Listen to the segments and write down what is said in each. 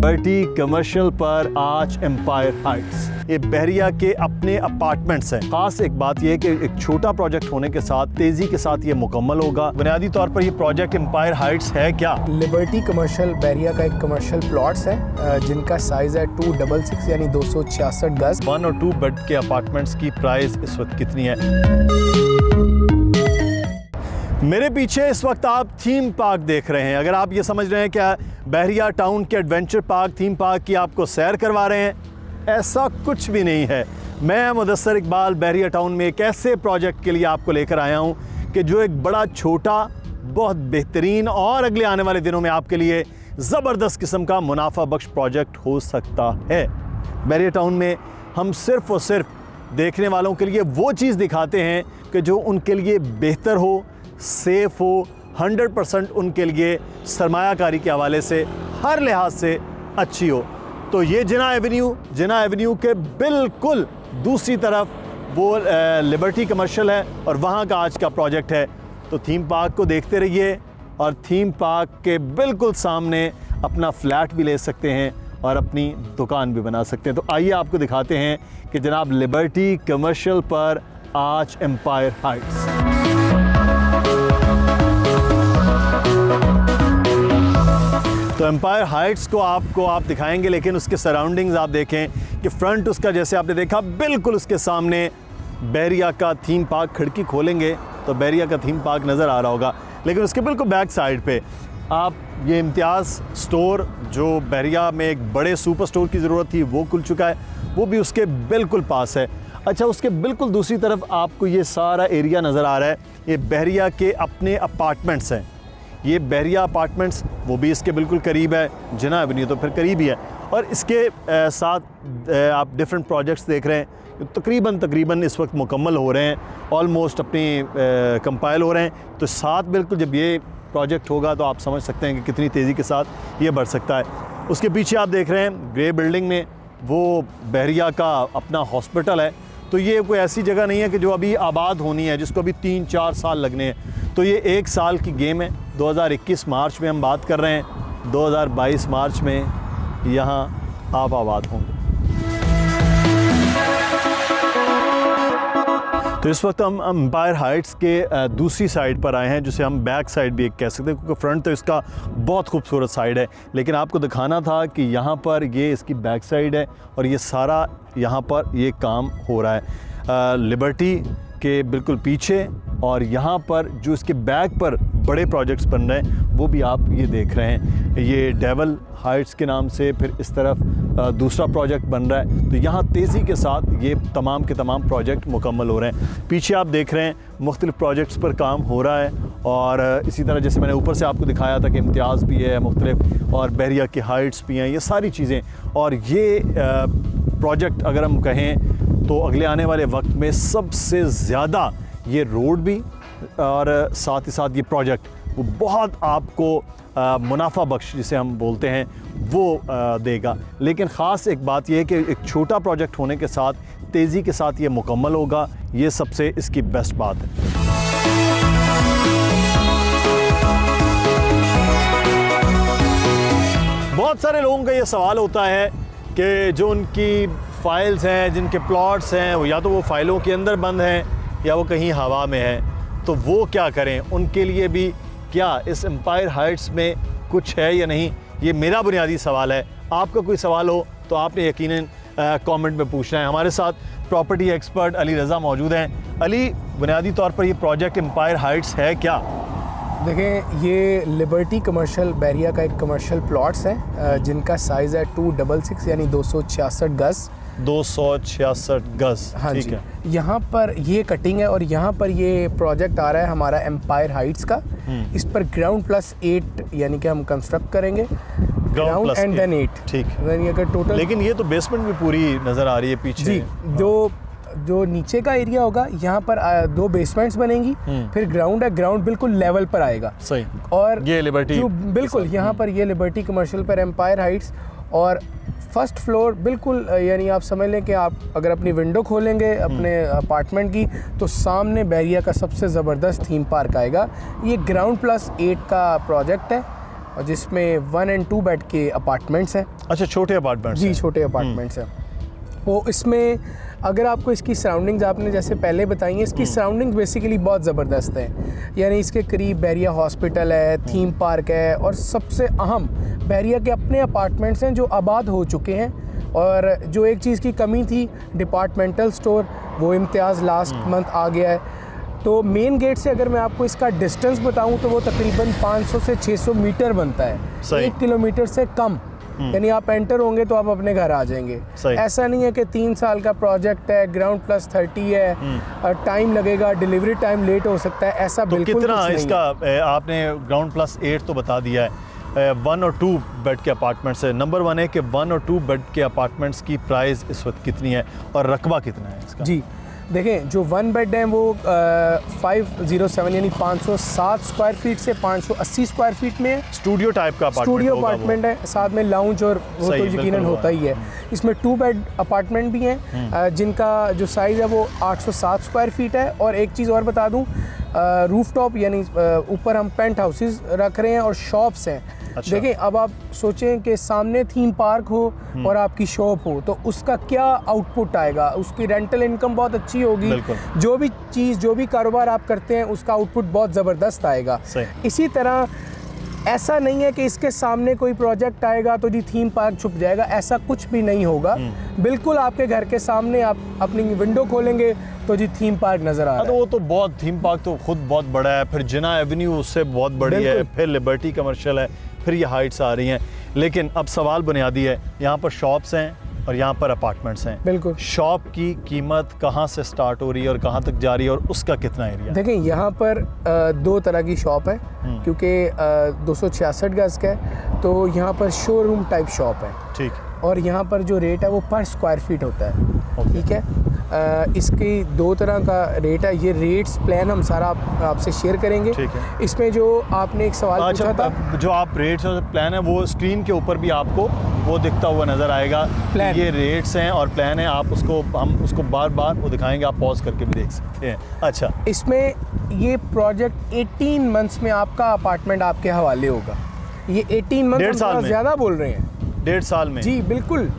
Liberty commercial पर आज empire Heights, ये बहरिया के अपने अपार्टमेंट्स हैं। खास एक बात यह है कि एक छोटा प्रोजेक्ट होने के साथ तेजी के साथ ये मुकम्मल होगा। बुनियादी तौर पर ये प्रोजेक्ट एम्पायर हाइट्स है क्या? लिबर्टी कमर्शियल बहरिया का एक कमर्शियल प्लॉट्स है जिनका साइज है 266 यानी 266 गज। 1 और 2 बेड के अपार्टमेंट्स की प्राइस इस वक्त कितनी है? मेरे पीछे इस वक्त आप थीम पार्क देख रहे हैं। अगर आप ये समझ रहे हैं क्या बहरिया टाउन के एडवेंचर पार्क थीम पार्क की आपको सैर करवा रहे हैं, ऐसा कुछ भी नहीं है। मैं मुदस्सर इकबाल बहरिया टाउन में एक ऐसे प्रोजेक्ट के लिए आपको लेकर आया हूं कि जो एक बड़ा छोटा, बहुत बेहतरीन और अगले आने वाले दिनों में आपके लिए ज़बरदस्त किस्म का मुनाफा बख्श प्रोजेक्ट हो सकता है। बहरिया टाउन में हम सिर्फ़ और सिर्फ देखने वालों के लिए वो चीज़ दिखाते हैं कि जो उनके लिए बेहतर हो, सेफ़ हो, 100% उनके लिए सरमायाकारी के हवाले से हर लिहाज से अच्छी हो। तो ये जिना एवेन्यू के बिल्कुल दूसरी तरफ वो लिबर्टी कमर्शियल है और वहाँ का आज का प्रोजेक्ट है। तो थीम पार्क को देखते रहिए और थीम पार्क के बिल्कुल सामने अपना फ्लैट भी ले सकते हैं और अपनी दुकान भी बना सकते हैं। तो आइए आपको दिखाते हैं कि जनाब लिबर्टी कमर्शियल पर आज एम्पायर हाइट्स। तो एम्पायर हाइट्स को आप दिखाएंगे, लेकिन उसके सराउंडिंग्स आप देखें कि फ्रंट उसका जैसे आपने देखा बिल्कुल उसके सामने बहरिया का थीम पार्क। खिड़की खोलेंगे तो बहरिया का थीम पार्क नज़र आ रहा होगा, लेकिन उसके बिल्कुल बैक साइड पे आप ये इम्तियाज़ स्टोर जो बहरिया में एक बड़े सुपर स्टोर की ज़रूरत थी वो खुल चुका है, वो भी उसके बिल्कुल पास है। अच्छा, उसके बिल्कुल दूसरी तरफ आपको ये सारा एरिया नज़र आ रहा है, ये बहरिया के अपने अपार्टमेंट्स हैं। ये बहरिया अपार्टमेंट्स वो भी इसके बिल्कुल करीब है, जिना एवेन्यू तो फिर करीब ही है। और इसके साथ आप डिफरेंट प्रोजेक्ट्स देख रहे हैं, तकरीबन इस वक्त मुकम्मल हो रहे हैं, ऑलमोस्ट अपनी कंपाइल हो रहे हैं। तो साथ बिल्कुल जब ये प्रोजेक्ट होगा तो आप समझ सकते हैं कि कितनी तेज़ी के साथ ये बढ़ सकता है। उसके पीछे आप देख रहे हैं ग्रे बिल्डिंग में वो बहरिया का अपना हॉस्पिटल है। तो ये कोई ऐसी जगह नहीं है कि जो अभी आबाद होनी है, जिसको अभी 3-4 साल लगने हैं। तो ये 1 साल की गेम है। 2021 मार्च में हम बात कर रहे हैं, 2022 मार्च में यहाँ आप आबाद होंगे। तो इस वक्त हम एम्पायर हाइट्स के दूसरी साइड पर आए हैं, जिसे हम बैक साइड भी एक कह सकते हैं, क्योंकि फ्रंट तो इसका बहुत खूबसूरत साइड है, लेकिन आपको दिखाना था कि यहाँ पर ये इसकी बैक साइड है और ये सारा यहाँ पर ये काम हो रहा है लिबर्टी के बिल्कुल पीछे। और यहाँ पर जो इसके बैक पर बड़े प्रोजेक्ट्स बन रहे हैं वो भी आप ये देख रहे हैं, ये डेवल हाइट्स के नाम से फिर इस तरफ दूसरा प्रोजेक्ट बन रहा है। तो यहाँ तेज़ी के साथ ये तमाम के तमाम प्रोजेक्ट मुकम्मल हो रहे हैं। पीछे आप देख रहे हैं मुख्तलिफ़ प्रोजेक्ट्स पर काम हो रहा है। और इसी तरह जैसे मैंने ऊपर से आपको दिखाया था कि इम्तियाज़ भी है मुख्तलिफ़, और बहरिया की हाइट्स भी हैं, ये सारी चीज़ें। और ये प्रोजेक्ट अगर हम कहें तो अगले आने वाले वक्त में सबसे ज़्यादा ये रोड भी और साथ ही साथ ये प्रोजेक्ट वो बहुत आपको मुनाफा बख्श जिसे हम बोलते हैं वो देगा। लेकिन ख़ास एक बात यह है कि एक छोटा प्रोजेक्ट होने के साथ तेज़ी के साथ ये मुकम्मल होगा, ये सबसे इसकी बेस्ट बात है। बहुत सारे लोगों का ये सवाल होता है कि जो उनकी फ़ाइल्स हैं, जिनके प्लॉट्स हैं, वो या तो वो फ़ाइलों के अंदर बंद हैं या वो कहीं हवा में है, तो वो क्या करें? उनके लिए भी क्या इस एम्पायर हाइट्स में कुछ है या नहीं, ये मेरा बुनियादी सवाल है। आपका कोई सवाल हो तो आपने यकीनन कमेंट में पूछना है। हमारे साथ प्रॉपर्टी एक्सपर्ट अली रज़ा मौजूद हैं। अली, बुनियादी तौर पर ये प्रोजेक्ट एम्पायर हाइट्स है क्या? देखें, ये लिबर्टी कमर्शियल बहरिया का एक कमर्शियल प्लॉट्स है जिनका साइज़ है 266 यानी 266 गज। 266 गज, हाँ ठीक जी। है। यहाँ पर ये कटिंग है और यहाँ पर ये प्रोजेक्ट आ रहा है हमारा एम्पायर हाइट्स का। इस पर ग्राउंड+8 यानी कि हम कंस्ट्रक्ट करेंगे, ग्राउंड एंड देन 8, ठीक है। यानी अगर टोटल, लेकिन ये तो बेसमेंट भी पूरी नज़र आ रही है पीछे जी। जो नीचे का एरिया होगा यहाँ पर 2 बेसमेंट्स बनेंगी, फिर ग्राउंड है, ग्राउंड बिल्कुल लेवल पर आएगा। सही। और ये लिबर्टी बिल्कुल यहाँ पर ये लिबर्टी कमर्शियल पर एम्पायर हाइट्स, और फर्स्ट फ्लोर बिल्कुल यानी आप समझ लें कि आप अगर अपनी विंडो खोलेंगे अपने अपार्टमेंट की तो सामने बहरिया का सबसे ज़बरदस्त थीम पार्क आएगा। ये ग्राउंड+8 का प्रोजेक्ट है। और जिसमें 1 एंड 2 बेड के अपार्टमेंट्स हैं। अच्छा, छोटे अपार्टमेंट्स जी, छोटे अपार्टमेंट्स हैं। तो इसमें अगर आपको इसकी सराउंडिंग्स आपने जैसे पहले बताई हैं, इसकी सराउंडिंग्स बेसिकली बहुत ज़बरदस्त हैं। यानी इसके करीब बहरिया हॉस्पिटल है, थीम पार्क है, और सबसे अहम बहरिया के अपने अपार्टमेंट्स हैं जो आबाद हो चुके हैं। और जो एक चीज़ की कमी थी, डिपार्टमेंटल स्टोर, वो इम्तियाज़ लास्ट मंथ आ गया है। तो मेन गेट से अगर मैं आपको इसका डिस्टेंस बताऊं तो वो तकरीबन 500 से 600 मीटर बनता है, 1 किलोमीटर से कम। यानी आप एंटर होंगे तो आप अपने घर आ जाएंगे। ऐसा नहीं है कि 3 साल का प्रोजेक्ट है, ग्राउंड प्लस 30 है, टाइम लगेगा, डिलीवरी टाइम लेट हो सकता है, ऐसा तो बिल्कुल कितना कुछ नहीं इसका है। आपने ग्राउंड प्लस 8 तो बता दिया है, 1 और 2 बेड के अपार्टमेंट्स है। नंबर 1 है कि 1 और 2 बेड के अपार्टमेंट्स की प्राइस इस वक्त कितनी है और रकबा कितना है इसका? जी देखें, जो 1 बेड है वो 507 यानी 507 स्क्वायर फीट से 580 स्क्वायर फीट में है। स्टूडियो टाइप का अपार्टमेंट स्टूडियो होगा अपार्टमेंट है, साथ में लाउंज और वो तो यकीनन होता ही है। इसमें 2 बेड अपार्टमेंट भी हैं जिनका जो साइज़ है वो 807 स्क्वायर फीट है। और एक चीज़ और बता दूं, रूफ टॉप यानी ऊपर हम पेंट हाउसेस रख रहे हैं और शॉप्स हैं। अच्छा। देखें, अब आप सोचें कि सामने थीम पार्क हो और आपकी शॉप हो तो उसका क्या आउटपुट आएगा, उसकी रेंटल इनकम बहुत अच्छी होगी। जो भी चीज़, जो भी कारोबार आप करते हैं उसका आउटपुट बहुत ज़बरदस्त आएगा। इसी तरह ऐसा नहीं है कि इसके सामने कोई प्रोजेक्ट आएगा तो जी थीम पार्क छुप जाएगा, ऐसा कुछ भी नहीं होगा। बिल्कुल आपके घर के सामने आप अपनी विंडो खोलेंगे तो जी थीम पार्क नज़र आ रहा है। तो वो तो बहुत, थीम पार्क तो खुद बहुत बड़ा है, फिर जिना एवेन्यू उससे बहुत बड़ी है, फिर लिबर्टी कमर्शियल है, फिर ये हाइट्स आ रही हैं। लेकिन अब सवाल बुनियादी है, यहाँ पर शॉप्स हैं और यहाँ पर अपार्टमेंट्स हैं। बिल्कुल। शॉप की कीमत कहाँ से स्टार्ट हो रही है और कहाँ तक जा रही है और उसका कितना एरिया? देखें, यहाँ पर 2 तरह की शॉप है, क्योंकि 266 गज का है तो यहाँ पर शोरूम टाइप शॉप है। ठीक। और यहाँ पर जो रेट है वो पर स्क्वायर फीट होता है। ठीक है, इसकी 2 तरह का रेट है। ये रेट्स प्लान हम सारा आपसे शेयर करेंगे। ठीक है। इसमें जो आपने एक सवाल पूछा था, जो आप रेट्स और प्लान है वो स्क्रीन के ऊपर भी आपको वो दिखता हुआ नज़र आएगा। प्लान। ये रेट्स हैं और प्लान है, आप उसको, हम उसको बार बार वो दिखाएंगे, आप पॉज करके भी देख सकते हैं। अच्छा, इसमें ये प्रोजेक्ट 18 मंथ्स में आपका अपार्टमेंट आपके हवाले होगा। ये 18 मंथ 1.5 साल में ज़्यादा बोल रहे हैं। 1.5 साल में? जी बिल्कुल।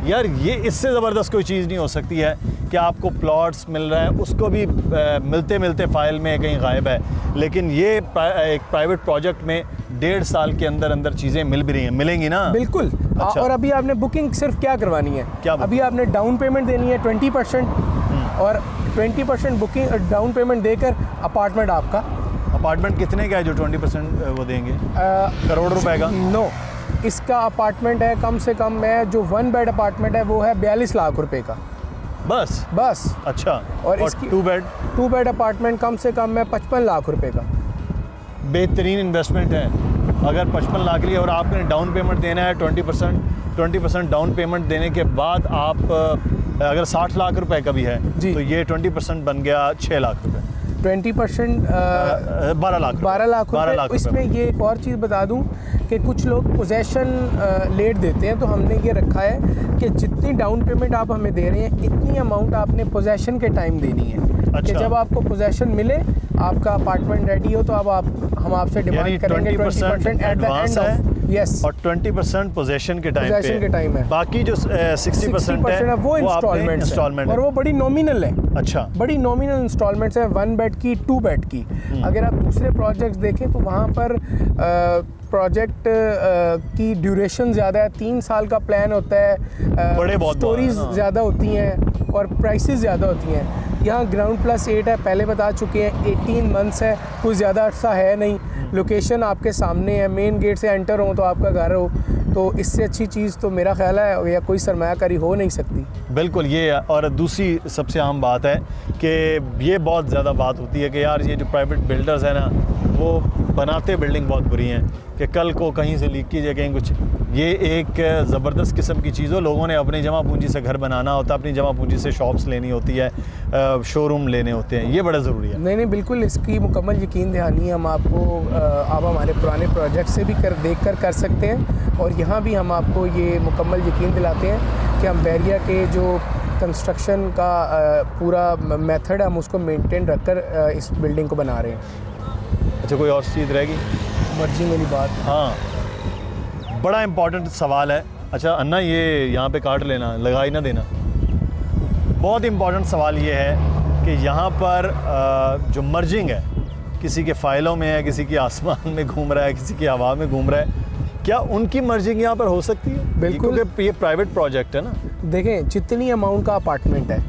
यार ये इससे ज़बरदस्त कोई चीज़ नहीं हो सकती है कि आपको प्लॉट्स मिल रहा है, उसको भी मिलते मिलते फाइल में कहीं गायब है। लेकिन ये एक प्राइवेट प्रोजेक्ट में 1.5 साल के अंदर अंदर चीज़ें मिल भी रही हैं, मिलेंगी ना? बिल्कुल। अच्छा। और अभी आपने बुकिंग सिर्फ क्या करवानी है? क्या अभी आपने डाउन पेमेंट देनी है 20% और 20% बुकिंग डाउन पेमेंट देकर अपार्टमेंट आपका। अपार्टमेंट कितने का है जो 20% वो देंगे? करोड़ रुपए का? नो, इसका अपार्टमेंट है कम से कम में जो 1 बेड अपार्टमेंट है वो है 42 लाख रुपए का। बस। अच्छा। और इसकी 2 बेड अपार्टमेंट कम से कम में 55 लाख रुपए का। बेहतरीन इन्वेस्टमेंट है। अगर 55 लाख लिए और आपने डाउन पेमेंट देना है 20% डाउन पेमेंट देने के बाद आप अगर 60 लाख रुपए का भी है तो ये 20% बन गया 6 लाख रुपए। 20% 12 लाख रुपए। इसमें ये एक और चीज़ बता दूं कि कुछ लोग पोजेशन लेट देते हैं, तो हमने ये रखा है कि जितनी डाउन पेमेंट आप हमें दे रहे हैं इतनी अमाउंट आपने पोजेशन के टाइम देनी है। अच्छा। कि जब आपको पोजेशन मिले, आपका अपार्टमेंट रेडी हो तो अब हम आपसे डिमांड करेंगे 20% at the end of. Yes. और 20% पोजेशन के टाइम है। बाकी जो 60% है वो इंस्टॉलमेंट और वो बड़ी नॉमिनल है। अच्छा। बड़ी नॉमिनल इंस्टॉलमेंट्स हैं, 1 बेड की, 2 बेड की। अगर आप दूसरे प्रोजेक्ट्स देखें तो वहाँ पर प्रोजेक्ट की ड्यूरेशन ज़्यादा है, 3 साल का प्लान होता है, स्टोरीज ज़्यादा होती हैं और प्राइसेस ज़्यादा होती हैं। यहाँ ग्राउंड प्लस 8 है, पहले बता चुके हैं, 18 मंथ्स है, कोई ज़्यादा अर्सा है नहीं। लोकेशन आपके सामने है, मेन गेट से एंटर हो तो आपका घर हो, तो इससे अच्छी चीज़ तो मेरा ख्याल है या कोई सरमायाकारी हो नहीं सकती। बिल्कुल। ये और दूसरी सबसे अहम बात है कि ये बहुत ज़्यादा बात होती है कि यार ये जो प्राइवेट बिल्डर्स हैं ना, वो बनाते बिल्डिंग बहुत बुरी हैं कि कल को कहीं से लीकेज है, कहीं कुछ। ये एक ज़बरदस्त किस्म की चीज़ हो, लोगों ने अपनी जमा पूंजी से घर बनाना होता है, अपनी जमा पूंजी से शॉप्स लेनी होती है, शोरूम लेने होते हैं, ये बड़ा ज़रूरी है। नहीं बिल्कुल, इसकी मुकम्मल यकीन दहानी हम आपको आप हमारे पुराने प्रोजेक्ट से भी देख कर सकते हैं और यहाँ भी हम आपको ये मुकम्मल यकीन दिलाते हैं कि हम बहरिया के जो कंस्ट्रक्शन का पूरा मेथड हम उसको मेंटेन रखकर इस बिल्डिंग को बना रहे हैं। अच्छा, कोई और चीज़ रहेगी? मर्जी मेरी बात। हाँ, बड़ा इंपॉर्टेंट सवाल है। अच्छा अन्ना, ये यहाँ पे काट लेना, लगा ही ना देना। बहुत इंपॉर्टेंट सवाल ये है कि यहाँ पर जो मर्जिंग है, किसी के फाइलों में है, किसी की आसमान में घूम रहा है, किसी की हवा में घूम रहा है, क्या उनकी मर्जिंग यहाँ पर हो सकती है? बिल्कुल। क्योंकि ये प्राइवेट प्रोजेक्ट है ना। देखें, जितनी अमाउंट का अपार्टमेंट है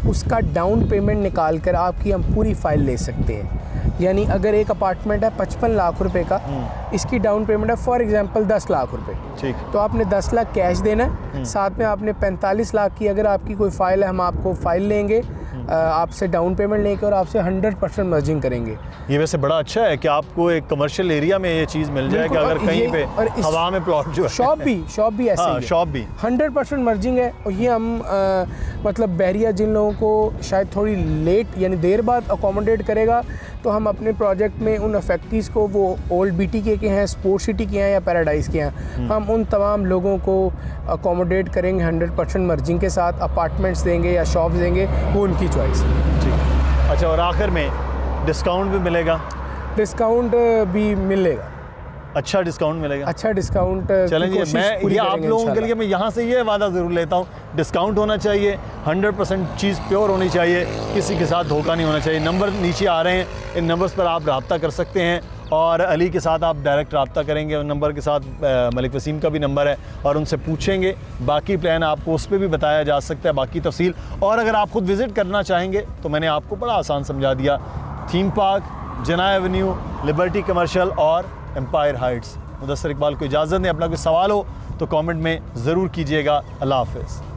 उसका डाउन पेमेंट निकाल कर आपकी हम पूरी फाइल ले सकते हैं। यानी अगर एक अपार्टमेंट है 55 लाख रुपए का, इसकी डाउन पेमेंट है फॉर एग्जांपल 10 लाख रुपए, ठीक। तो आपने 10 लाख कैश देना है, साथ में आपने 45 लाख की अगर आपकी कोई फाइल है, हम आपको फाइल लेंगे, आपसे डाउन पेमेंट लेकर और आपसे 100% मर्जिंग करेंगे। ये वैसे बड़ा अच्छा है कि आपको एक कमर्शियल एरिया में ये चीज़ मिल जाए कि अगर कहीं पे हवा में प्लॉट जो है, शॉप भी ऐसे ही है, शॉप भी 100% मर्जिंग है। और ये हम मतलब बहरिया जिन लोगों को शायद थोड़ी लेट यानी देर बाद अकोमोडेट करेगा, तो हम अपने प्रोजेक्ट में उन अफेक्टीज़ को, वो ओल्ड BTK के हैं, स्पोर्ट सिटी के हैं या पैराडाइज़ के हैं, हम उन तमाम लोगों को अकोमोडेट करेंगे 100% मर्जिंग के साथ। अपार्टमेंट्स देंगे या शॉप्स देंगे, वो उनकी चॉइस है। ठीक। अच्छा, और आखिर में डिस्काउंट भी मिलेगा? डिस्काउंट भी मिलेगा, अच्छा डिस्काउंट मिलेगा। अच्छा डिस्काउंट चलेंगे। मैं ये आप लोगों के लिए मैं यहाँ से ये वादा ज़रूर लेता हूँ, डिस्काउंट होना चाहिए, 100% चीज़ प्योर होनी चाहिए, किसी के साथ धोखा नहीं होना चाहिए। नंबर नीचे आ रहे हैं, इन नंबर्स पर आप रब्ता कर सकते हैं और अली के साथ आप डायरेक्ट रब्ता करेंगे। उन नंबर के साथ मलिक वसीम का भी नंबर है और उनसे पूछेंगे। बाकी प्लान आपको उस पर भी बताया जा सकता है, बाकी तफसील। और अगर आप खुद विज़िट करना चाहेंगे तो मैंने आपको बड़ा आसान समझा दिया। थीम पार्क, जना एवेन्यू, लिबर्टी कमर्शियल और एम्पायर हाइट्स। मुदस्सर इकबाल को इजाज़त दें। अपना कोई सवाल हो तो कमेंट में ज़रूर कीजिएगा। अल्लाह हाफ़िज़।